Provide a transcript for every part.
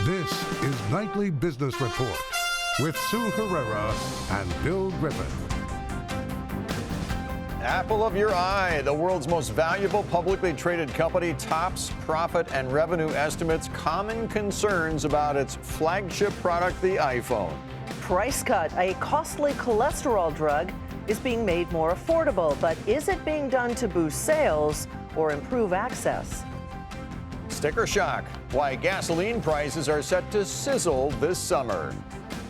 This is Nightly Business Report with Sue Herrera and Bill Griffin. Apple of your eye, the world's most valuable publicly traded company, tops profit and revenue estimates, common concerns about its flagship product, the iPhone. Price cut, a costly cholesterol drug, is being made more affordable, but is it being done to boost sales or improve access? Sticker shock, why gasoline prices are set to sizzle this summer.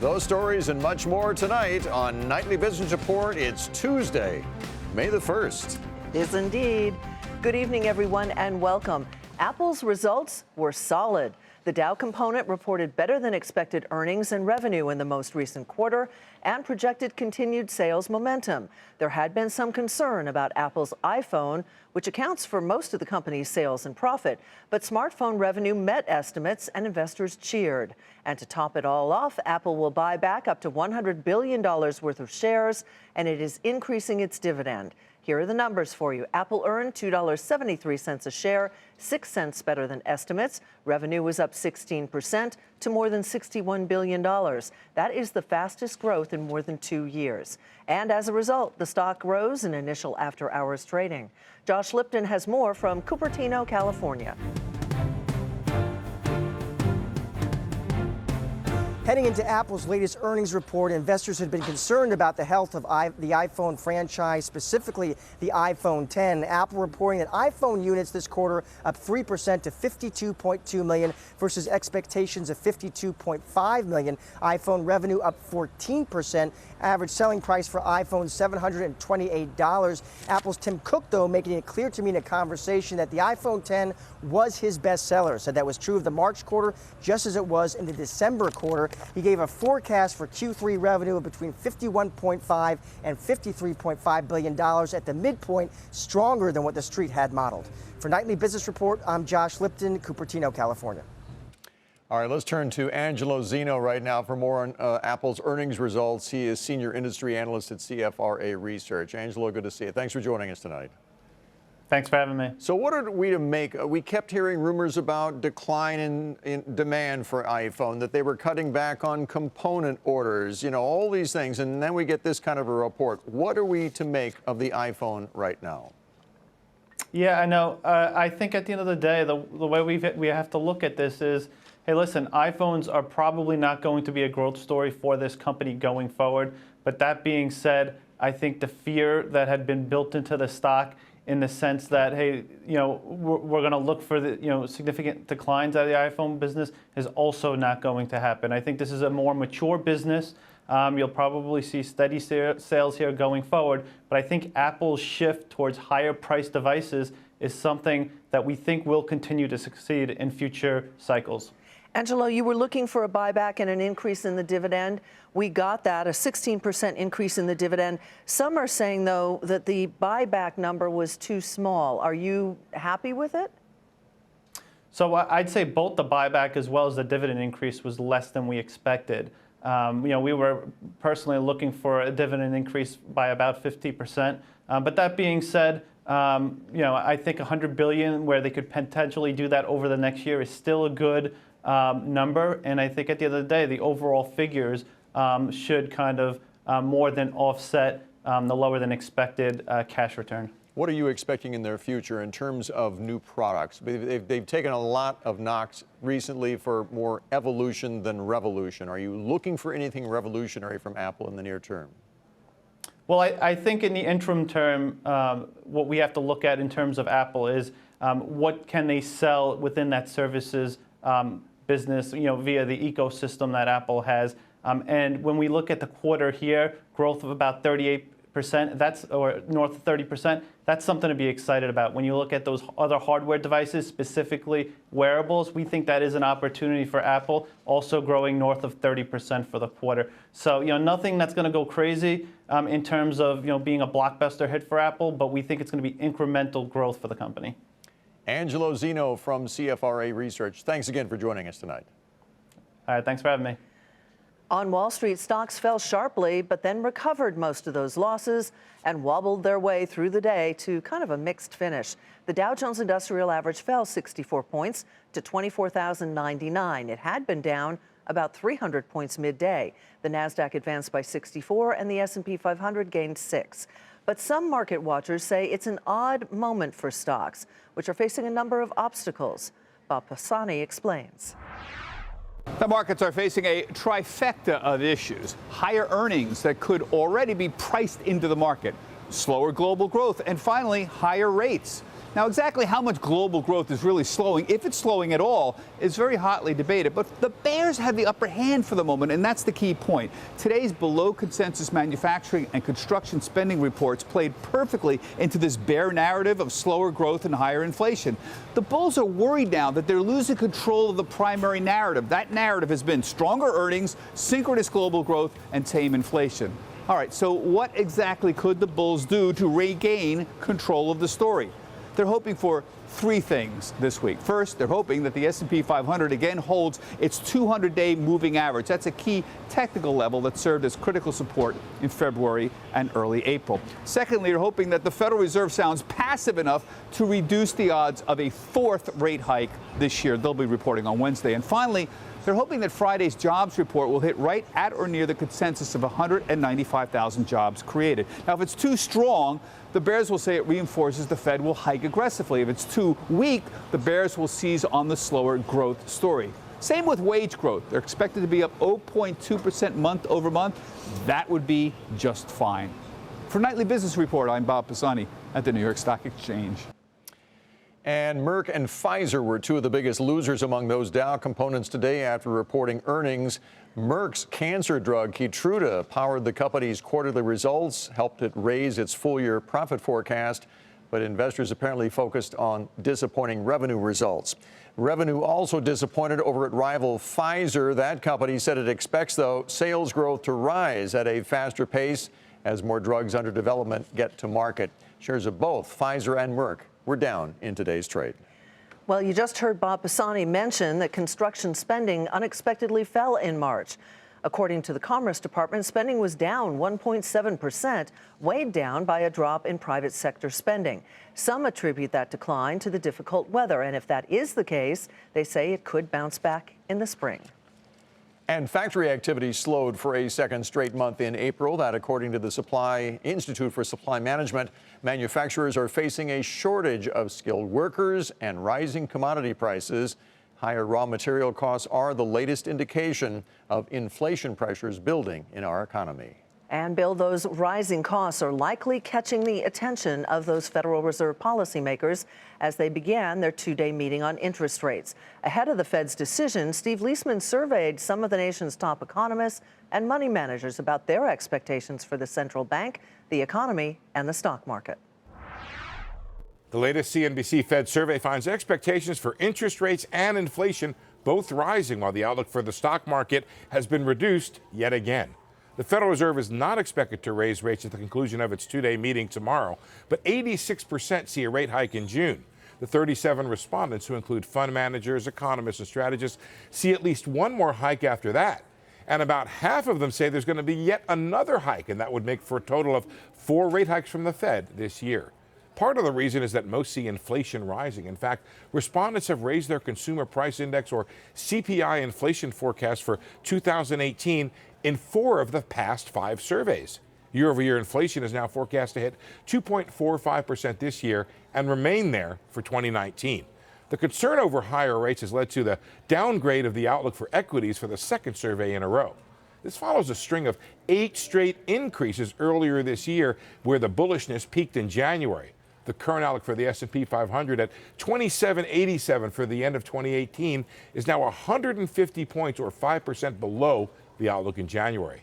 Those stories and much more tonight on Nightly Business Report. It's Tuesday, May the 1st. It is indeed. Good evening, everyone, and welcome. Apple's results were solid. The Dow component reported better than expected earnings and revenue in the most recent quarter and projected continued sales momentum. There had been some concern about Apple's iPhone, which accounts for most of the company's sales and profit. But smartphone revenue met estimates and investors cheered. And to top it all off, Apple will buy back up to $100 billion worth of shares, and it is increasing its dividend. Here are the numbers for you. Apple earned $2.73 a share, 6 cents better than estimates. Revenue was up 16% to more than $61 billion. That is the fastest growth in more than 2 years. And as a result, the stock rose in initial after-hours trading. Josh Lipton has more from Cupertino, California. Heading into Apple's latest earnings report, investors had been concerned about the health of the iPhone franchise, specifically the iPhone 10. Apple reporting that iPhone units this quarter up 3% to 52.2 million versus expectations of 52.5 million. iPhone revenue up 14%. Average selling price for iPhone $728. Apple's Tim Cook, though, making it clear to me in a conversation that the iPhone 10 was his best seller. Said that was true of the March quarter, just as it was in the December quarter. He gave a forecast for Q3 revenue of between $51.5 and $53.5 billion at the midpoint, stronger than what the street had modeled. For Nightly Business Report, I'm Josh Lipton, Cupertino, California. All right, let's turn to Angelo Zeno right now for more on Apple's earnings results. He is senior industry analyst at CFRA Research. Angelo, good to see you. Thanks for joining us tonight. Thanks for having me. So what are we to make? We kept hearing rumors about decline in demand for iPhone, that they were cutting back on component orders, you know, all these things. And then we get this kind of a report. What are we to make of the iPhone right now? Yeah, I know. I think at the end of the day, the way we have to look at this is, hey, listen, iPhones are probably not going to be a growth story for this company going forward. But that being said, I think the fear that had been built into the stock in the sense that, hey, you know, we're going to look for the, you know, significant declines out of the iPhone business is also not going to happen. I think this is a more mature business. You'll probably see steady sales here going forward. But I think Apple's shift towards higher priced devices is something that we think will continue to succeed in future cycles. Angelo, you were looking for a buyback and an increase in the dividend. We got that, a 16% increase in the dividend. Some are saying, though, that the buyback number was too small. Are you happy with it? So I'd say both the buyback as well as the dividend increase was less than we expected. You know, we were personally looking for a dividend increase by about 50%. But that being said, you know, I think $100 billion, where they could potentially do that over the next year, is still a good number. And I think at the end of the day, the overall figures should kind of more than offset the lower than expected cash return. What are you expecting in their future in terms of new products? They've taken a lot of knocks recently for more evolution than revolution. Are you looking for anything revolutionary from Apple in the near term? Well, I think in the interim term, what we have to look at in terms of Apple is what can they sell within that services business, you know, via the ecosystem that Apple has. And when we look at the quarter here, growth of about 38%, that's, or north of 30%, that's something to be excited about. When you look at those other hardware devices, specifically wearables, we think that is an opportunity for Apple, also growing north of 30% for the quarter. So, you know, nothing that's going to go crazy in terms of, you know, being a blockbuster hit for Apple, but we think it's going to be incremental growth for the company. Angelo Zeno from CFRA Research. Thanks again for joining us tonight. All right, thanks for having me. On Wall Street, stocks fell sharply, but then recovered most of those losses and wobbled their way through the day to kind of a mixed finish. The Dow Jones Industrial Average fell 64 points to 24,099. It had been down about 300 points midday. The Nasdaq advanced by 64 and the S&P 500 gained 6. But some market watchers say it's an odd moment for stocks, which are facing a number of obstacles. Bob Pisani explains. The markets are facing a trifecta of issues. Higher earnings that could already be priced into the market, slower global growth, and finally, higher rates. Now, exactly how much global growth is really slowing, if it's slowing at all, is very hotly debated. But the bears have the upper hand for the moment, and that's the key point. Today's below-consensus manufacturing and construction spending reports played perfectly into this bear narrative of slower growth and higher inflation. The bulls are worried now that they're losing control of the primary narrative. That narrative has been stronger earnings, synchronous global growth, and tame inflation. All right, so what exactly could the bulls do to regain control of the story? They're hoping for three things this week. First, they're hoping that the S&P 500 again holds its 200-day moving average. That's a key technical level that served as critical support in February and early April. Secondly, they're hoping that the Federal Reserve sounds passive enough to reduce the odds of a fourth rate hike this year. They'll be reporting on Wednesday. And finally, they're hoping that Friday's jobs report will hit right at or near the consensus of 195,000 jobs created. Now, if it's too strong, the bears will say it reinforces the Fed will hike aggressively. If it's too weak, the bears will seize on the slower growth story. Same with wage growth. They're expected to be up 0.2% month over month. That would be just fine. For Nightly Business Report, I'm Bob Pisani at the New York Stock Exchange. And Merck and Pfizer were two of the biggest losers among those Dow components today after reporting earnings. Merck's cancer drug Keytruda powered the company's quarterly results, helped it raise its full-year profit forecast, but investors apparently focused on disappointing revenue results. Revenue also disappointed over at rival Pfizer. That company said it expects, though, sales growth to rise at a faster pace as more drugs under development get to market. Shares of both Pfizer and Merck were down in today's trade. Well, you just heard Bob Pisani mention that construction spending unexpectedly fell in March. According to the Commerce Department, spending was down 1.7%, weighed down by a drop in private sector spending. Some attribute that decline to the difficult weather, and if that is the case, they say it could bounce back in the spring. And factory activity slowed for a second straight month in April. That, according to the Institute for Supply Management, manufacturers are facing a shortage of skilled workers and rising commodity prices. Higher raw material costs are the latest indication of inflation pressures building in our economy. And, Bill, those rising costs are likely catching the attention of those Federal Reserve policymakers as they began their two-day meeting on interest rates. Ahead of the Fed's decision, Steve Leisman surveyed some of the nation's top economists and money managers about their expectations for the central bank, the economy, and the stock market. The latest CNBC Fed survey finds expectations for interest rates and inflation both rising, while the outlook for the stock market has been reduced yet again. The Federal Reserve is not expected to raise rates at the conclusion of its two-day meeting tomorrow, but 86% see a rate hike in June. The 37 respondents, who include fund managers, economists, and strategists, see at least one more hike after that. And about half of them say there's going to be yet another hike, and that would make for a total of 4 rate hikes from the Fed this year. Part of the reason is that most see inflation rising. In fact, respondents have raised their Consumer Price Index, or CPI, inflation forecast for 2018 in 4 of the past 5 surveys. Year-over-year inflation is now forecast to hit 2.45% this year and remain there for 2019. The concern over higher rates has led to the downgrade of the outlook for equities for the second survey in a row. This follows a string of 8 straight increases earlier this year, where the bullishness peaked in January. The current outlook for the S&P 500 at 2787 for the end of 2018 is now 150 points, or 5% below the outlook in January.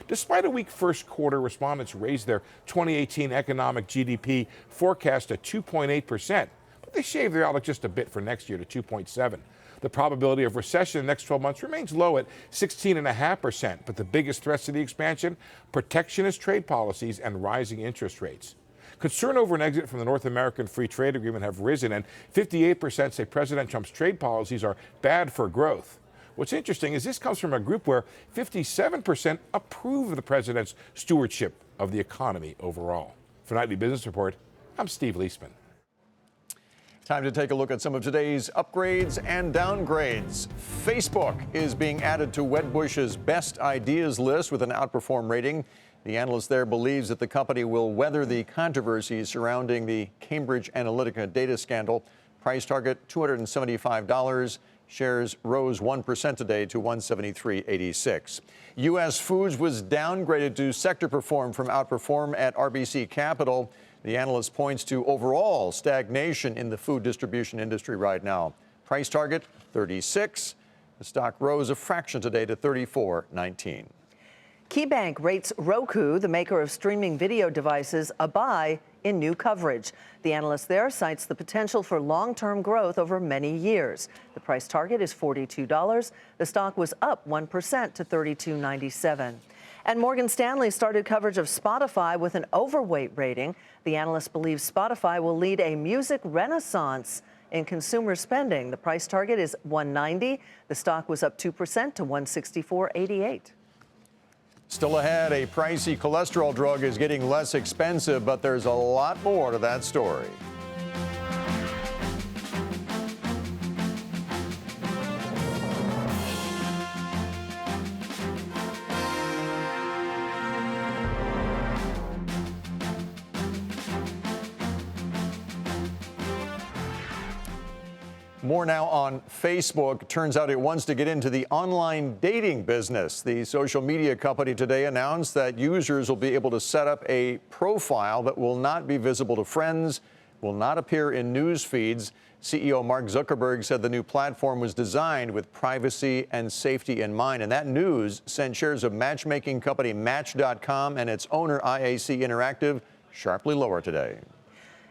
Despite a weak first quarter, respondents raised their 2018 economic GDP forecast to 2.8%, but they shaved their outlook just a bit for next year to 2.7%. The probability of recession in the next 12 months remains low at 16.5%, but the biggest threats to the expansion: protectionist trade policies and rising interest rates. Concern over an exit from the North American Free Trade Agreement have risen, and 58% say President Trump's trade policies are bad for growth. What's interesting is this comes from a group where 57% approve of the president's stewardship of the economy overall. For Nightly Business Report, I'm Steve Leisman. Time to take a look at some of today's upgrades and downgrades. Facebook is being added to Wedbush's best ideas list with an outperform rating. The analyst there believes that the company will weather the controversies surrounding the Cambridge Analytica data scandal. Price target $275. Shares rose 1% today to 173.86. U.S. Foods was downgraded to sector perform from outperform at RBC Capital. The analyst points to overall stagnation in the food distribution industry right now. Price target 36. The stock rose a fraction today to 34.19. KeyBank rates Roku, the maker of streaming video devices, a buy in new coverage. The analyst there cites the potential for long-term growth over many years. The price target is $42. The stock was up 1% to $32.97. And Morgan Stanley started coverage of Spotify with an overweight rating. The analyst believes Spotify will lead a music renaissance in consumer spending. The price target is $190. The stock was up 2% to $164.88. Still ahead, a pricey cholesterol drug is getting less expensive, but there's a lot more to that story. More now on Facebook. Turns out it wants to get into the online dating business. The social media company today announced that users will be able to set up a profile that will not be visible to friends, will not appear in news feeds. CEO Mark Zuckerberg said the new platform was designed with privacy and safety in mind. And that news sent shares of matchmaking company Match.com and its owner IAC Interactive sharply lower today.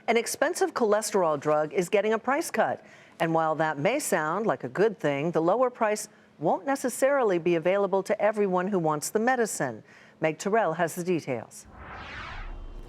An expensive cholesterol drug is getting a price cut. And while that may sound like a good thing, the lower price won't necessarily be available to everyone who wants the medicine. Meg Terrell has the details.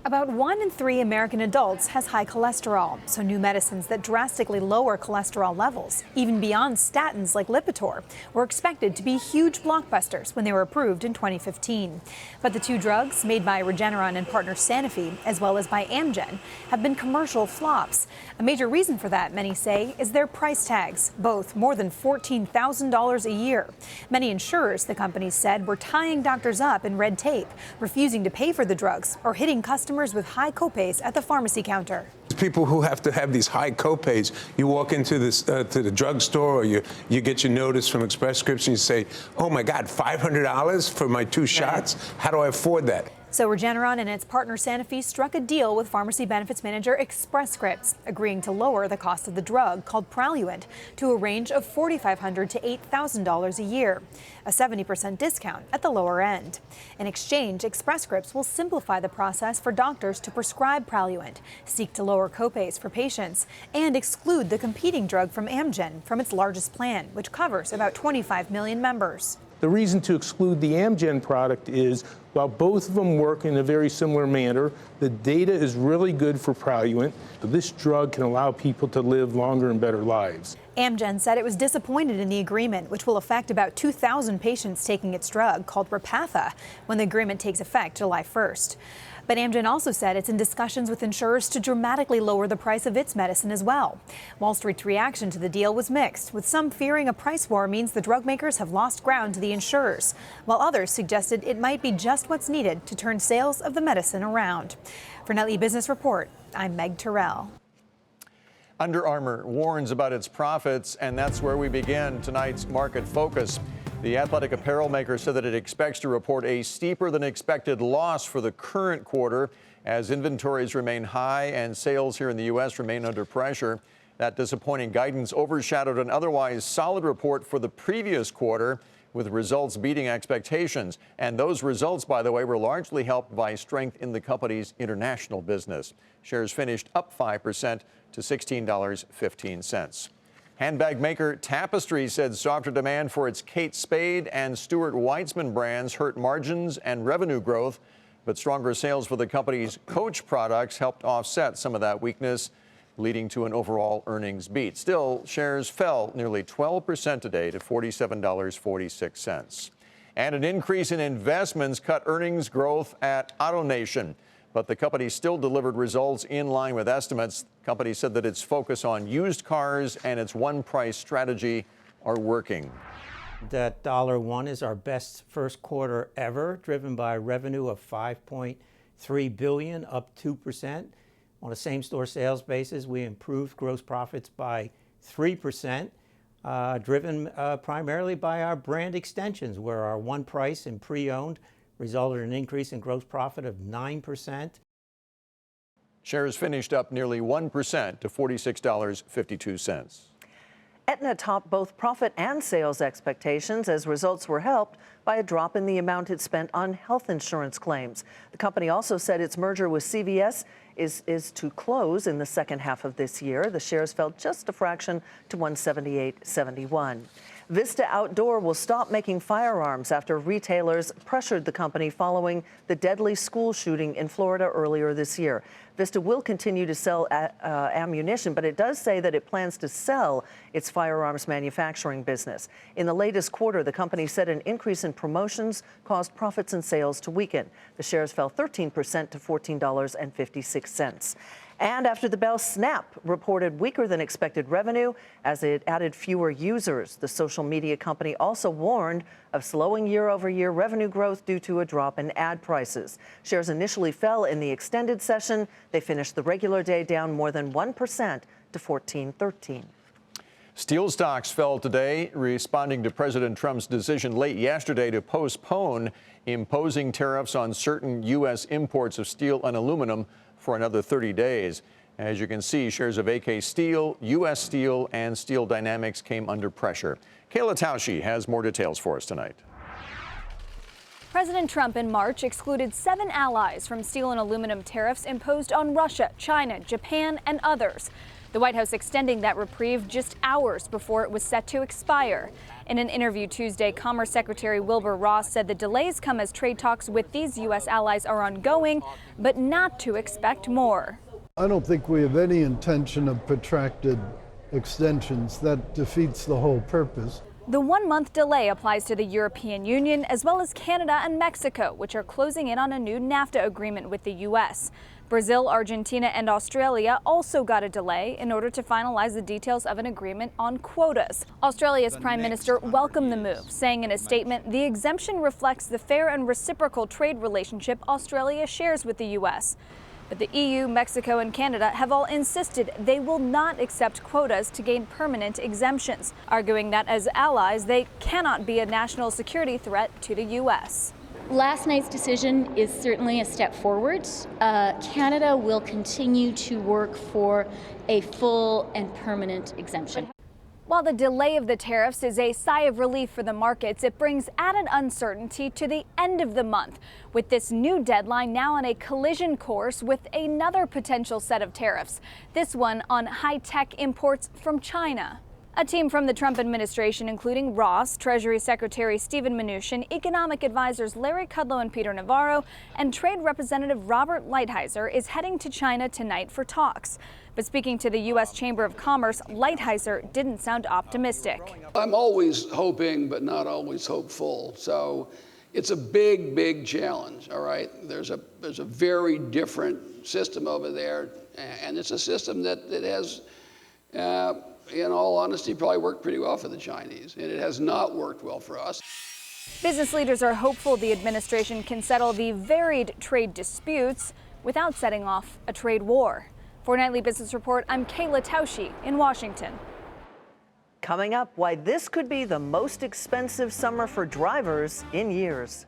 About 1 in 3 American adults has high cholesterol, so new medicines that drastically lower cholesterol levels, even beyond statins like Lipitor, were expected to be huge blockbusters when they were approved in 2015. But the two drugs, made by Regeneron and partner Sanofi, as well as by Amgen, have been commercial flops. A major reason for that, many say, is their price tags, both more than $14,000 a year. Many insurers, the companies said, were tying doctors up in red tape, refusing to pay for the drugs or hitting customers with high copays at the pharmacy counter. People who have to have these high copays, you walk into this to the drugstore, or you get your notice from Express Scripts and you say, oh my God, $500 for my 2 shots? How do I afford that? So Regeneron and its partner Sanofi struck a deal with pharmacy benefits manager Express Scripts, agreeing to lower the cost of the drug called Praluent to a range of $4,500 to $8,000 a year, a 70% discount at the lower end. In exchange, Express Scripts will simplify the process for doctors to prescribe Praluent, seek to lower copays for patients, and exclude the competing drug from Amgen from its largest plan, which covers about 25 million members. The reason to exclude the Amgen product is, while both of them work in a very similar manner, the data is really good for Praluent. This drug can allow people to live longer and better lives. Amgen said it was disappointed in the agreement, which will affect about 2,000 patients taking its drug, called Repatha, when the agreement takes effect July 1st. But Amgen also said it's in discussions with insurers to dramatically lower the price of its medicine as well. Wall Street's reaction to the deal was mixed, with some fearing a price war means the drug makers have lost ground to the insurers, while others suggested it might be just what's needed to turn sales of the medicine around. For Nightly Business Report, I'm Meg Terrell. Under Armour warns about its profits, and that's where we begin tonight's market focus. The athletic apparel maker said that it expects to report a steeper than expected loss for the current quarter as inventories remain high and sales here in the U.S. remain under pressure. That disappointing guidance overshadowed an otherwise solid report for the previous quarter, with results beating expectations. And those results, by the way, were largely helped by strength in the company's international business. Shares finished up 5% to $16.15. Handbag maker Tapestry said softer demand for its Kate Spade and Stuart Weitzman brands hurt margins and revenue growth, but stronger sales for the company's Coach products helped offset some of that weakness. leading to an overall earnings beat. Still, shares fell nearly 12% today to $47.46. And an increase in investments cut earnings growth at AutoNation. But the company still delivered results in line with estimates. The company said that its focus on used cars and its one-price strategy are working. That $1 is our best first quarter ever, driven by revenue of $5.3 billion, up 2%. On a same-store sales basis, we improved gross profits by 3%, driven primarily by our brand extensions, where our one price and pre-owned resulted in an increase in gross profit of 9%. Shares finished up nearly 1% to $46.52. Aetna topped both profit and sales expectations as results were helped by a drop in the amount it spent on health insurance claims. The company also said its merger with CVS is to close in the second half of this year. The shares fell just a fraction to $178.71. Vista Outdoor will stop making firearms after retailers pressured the company following the deadly school shooting in Florida earlier this year. Vista will continue to sell ammunition, but it does say that it plans to sell its firearms manufacturing business. In the latest quarter, the company said an increase in promotions caused profits and sales to weaken. The shares fell 13% to $14.56. And after the bell, Snap reported weaker than expected revenue as it added fewer users. The social media company also warned of slowing year-over-year revenue growth due to a drop in ad prices. Shares initially fell in the extended session. They finished the regular day down more than 1% to $14.13. Steel stocks fell today, responding to President Trump's decision late yesterday to postpone imposing tariffs on certain U.S. imports of steel and aluminum for another 30 days. As you can see, shares of AK Steel, U.S. Steel, and Steel Dynamics came under pressure. Kayla Tausche has more details for us tonight. President Trump in March excluded 7 allies from steel and aluminum tariffs imposed on Russia, China, Japan, and others. The White House extending that reprieve just hours before it was set to expire. In an interview Tuesday, Commerce Secretary Wilbur Ross said the delays come as trade talks with these U.S. allies are ongoing, but not to expect more. I don't think we have any intention of protracted extensions. That defeats the whole purpose. The 1-month delay applies to the European Union as well as Canada and Mexico, which are closing in on a new NAFTA agreement with the U.S. Brazil, Argentina, and Australia also got a delay in order to finalize the details of an agreement on quotas. Australia's Prime Minister welcomed the move, saying in a statement, the exemption reflects the fair and reciprocal trade relationship Australia shares with the U.S. But the EU, Mexico, and Canada have all insisted they will not accept quotas to gain permanent exemptions, arguing that as allies, they cannot be a national security threat to the U.S. Last night's decision is certainly a step forward. Canada will continue to work for a full and permanent exemption. While the delay of the tariffs is a sigh of relief for the markets, it brings added uncertainty to the end of the month, with this new deadline now on a collision course with another potential set of tariffs, this one on high-tech imports from China. A team from the Trump administration, including Ross, Treasury Secretary Steven Mnuchin, economic advisors Larry Kudlow and Peter Navarro, and Trade Representative Robert Lighthizer, is heading to China tonight for talks. But speaking to the U.S. Chamber of Commerce, Lighthizer didn't sound optimistic. I'm always hoping, but not always hopeful. So it's a big, big challenge, all right? There's a very different system over there, and it's a system that has, in all honesty, probably worked pretty well for the Chinese, and it has not worked well for us. Business leaders are hopeful the administration can settle the varied trade disputes without setting off a trade war. For Nightly Business Report, I'm Kayla Tausche in Washington. Coming up, why this could be the most expensive summer for drivers in years.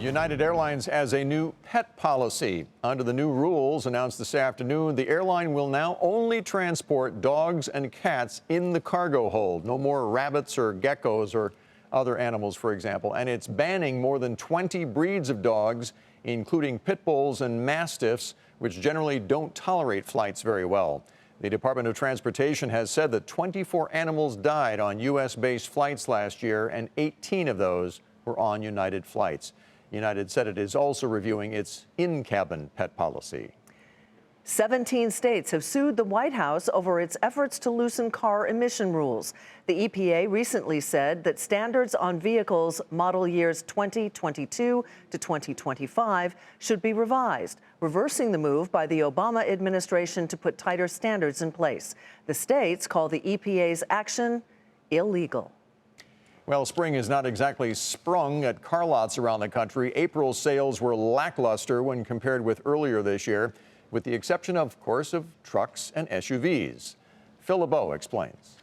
United Airlines has a new pet policy. Under the new rules announced this afternoon, the airline will now only transport dogs and cats in the cargo hold. No more rabbits or geckos or other animals, for example. And it's banning more than 20 breeds of dogs, including pit bulls and mastiffs, which generally don't tolerate flights very well. The Department of Transportation has said that 24 animals died on U.S.-based flights last year, and 18 of those were on United flights. United said it is also reviewing its in-cabin pet policy. 17 states have sued the White House over its efforts to loosen car emission rules. The EPA recently said that standards on vehicles model years 2022 to 2025 should be revised, reversing the move by the Obama administration to put tighter standards in place. The states call the EPA's action illegal. Well, spring is not exactly sprung at car lots around the country. April sales were lackluster when compared with earlier this year, with the exception, of course, of trucks and SUVs. Phil LeBeau explains.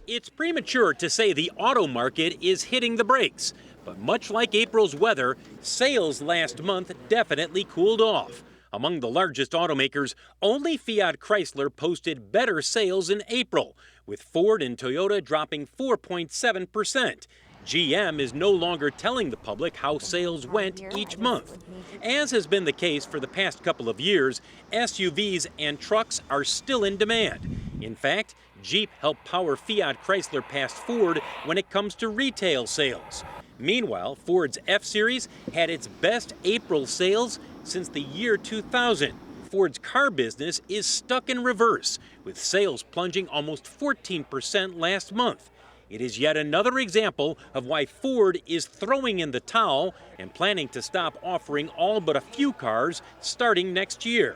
It's premature to say the auto market is hitting the brakes, but much like April's weather, sales last month definitely cooled off. Among the largest automakers, only Fiat Chrysler posted better sales in April, with Ford and Toyota dropping 4.7%. GM is no longer telling the public how sales went each month. As has been the case for the past couple of years, SUVs and trucks are still in demand. In fact, Jeep helped power Fiat Chrysler past Ford when it comes to retail sales. Meanwhile, Ford's F-Series had its best April sales since the year 2000. Ford's car business is stuck in reverse, with sales plunging almost 14% last month. It is yet another example of why Ford is throwing in the towel and planning to stop offering all but a few cars starting next year.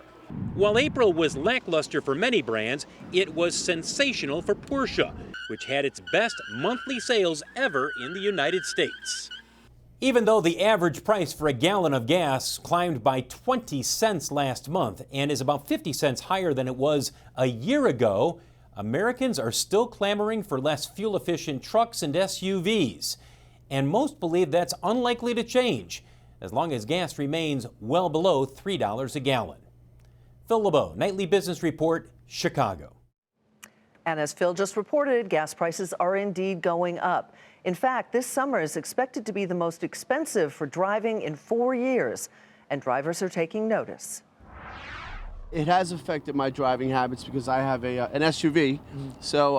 While April was lackluster for many brands, it was sensational for Porsche, which had its best monthly sales ever in the United States. Even though the average price for a gallon of gas climbed by 20 cents last month and is about 50 cents higher than it was a year ago, Americans are still clamoring for less fuel-efficient trucks and SUVs. And most believe that's unlikely to change as long as gas remains well below $3 a gallon. Phil LeBeau, Nightly Business Report, Chicago. And as Phil just reported, gas prices are indeed going up. In fact, this summer is expected to be the most expensive for driving in 4 years, and drivers are taking notice. It has affected my driving habits because I have an SUV, so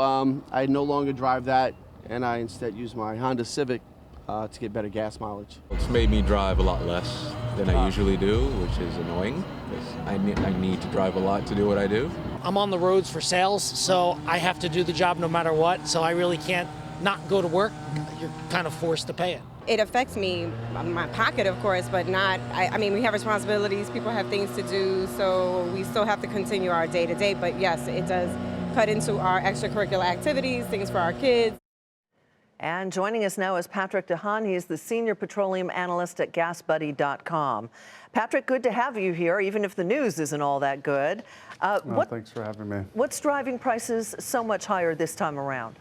I no longer drive that, and I instead use my Honda Civic to get better gas mileage. It's made me drive a lot less than I usually do, which is annoying because I need to drive a lot to do what I do. I'm on the roads for sales, so I have to do the job no matter what, so I really can't not go to work. You're kind of forced to pay it. It affects me, my pocket, of course, but not, I mean, we have responsibilities, people have things to do, so we still have to continue our day-to-day, but yes, it does cut into our extracurricular activities, things for our kids. And joining us now is Patrick DeHaan. He is the Senior Petroleum Analyst at GasBuddy.com. Patrick, good to have you here, even if the news isn't all that good. Thanks for having me. What's driving prices so much higher this time around?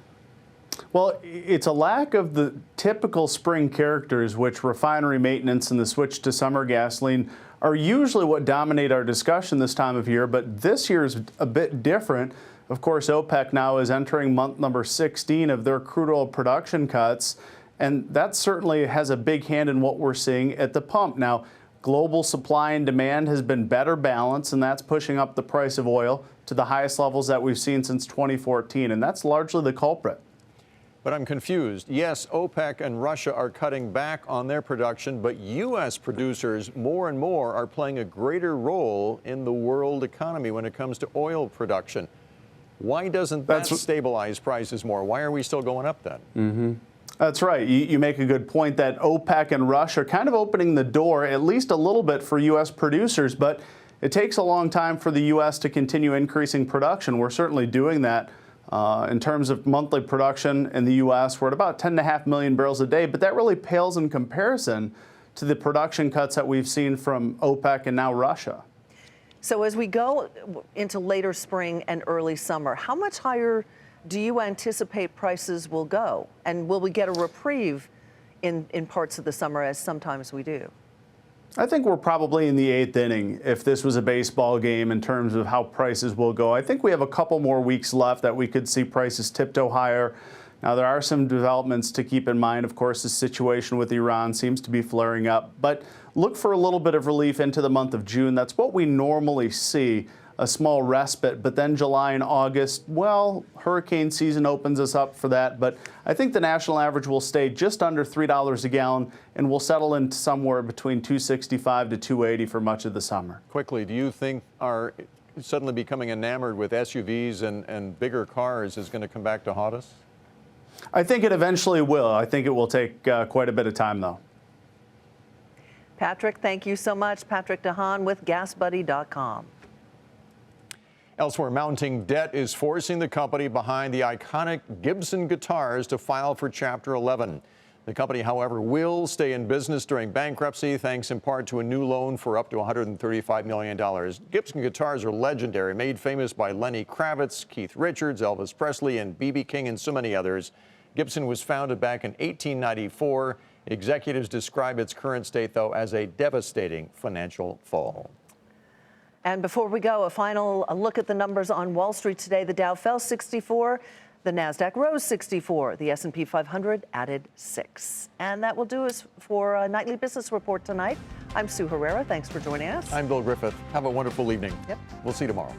Well, it's a lack of the typical spring characters, which refinery maintenance and the switch to summer gasoline are usually what dominate our discussion this time of year, but this year is a bit different. Of course, OPEC now is entering month number 16 of their crude oil production cuts, and that certainly has a big hand in what we're seeing at the pump. Now, global supply and demand has been better balanced, and that's pushing up the price of oil to the highest levels that we've seen since 2014, and that's largely the culprit. But I'm confused. Yes, OPEC and Russia are cutting back on their production, but U.S. producers more and more are playing a greater role in the world economy when it comes to oil production. Why doesn't that stabilize prices more? Why are we still going up then? That's right. You make a good point that OPEC and Russia are kind of opening the door, at least a little bit, for U.S. producers, but it takes a long time for the U.S. to continue increasing production. We're certainly doing that. In terms of monthly production in the U.S., we're at about 10.5 million barrels a day, but that really pales in comparison to the production cuts that we've seen from OPEC and now Russia. So as we go into later spring and early summer, how much higher do you anticipate prices will go? And will we get a reprieve in parts of the summer, as sometimes we do? I think we're probably in the 8th inning if this was a baseball game in terms of how prices will go. I think we have a couple more weeks left that we could see prices tiptoe higher. Now, there are some developments to keep in mind. Of course, the situation with Iran seems to be flaring up, but look for a little bit of relief into the month of June. That's what we normally see, a small respite. But then July and August, well, hurricane season opens us up for that. But I think the national average will stay just under $3 a gallon, and we'll settle into somewhere between $2.65 to $2.80 for much of the summer. Quickly, do you think our suddenly becoming enamored with SUVs and bigger cars is going to come back to haunt us? I think it eventually will. I think it will take quite a bit of time, though. Patrick, thank you so much. Patrick DeHaan with GasBuddy.com. Elsewhere, mounting debt is forcing the company behind the iconic Gibson guitars to file for Chapter 11. The company, however, will stay in business during bankruptcy, thanks in part to a new loan for up to $135 million. Gibson guitars are legendary, made famous by Lenny Kravitz, Keith Richards, Elvis Presley, and B.B. King, and so many others. Gibson was founded back in 1894. Executives describe its current state, though, as a devastating financial fall. And before we go, a final look at the numbers on Wall Street today. The Dow fell 64. The NASDAQ rose 64. The S&P 500 added 6. And that will do us for a Nightly Business Report tonight. I'm Sue Herrera. Thanks for joining us. I'm Bill Griffith. Have a wonderful evening. Yep. We'll see you tomorrow.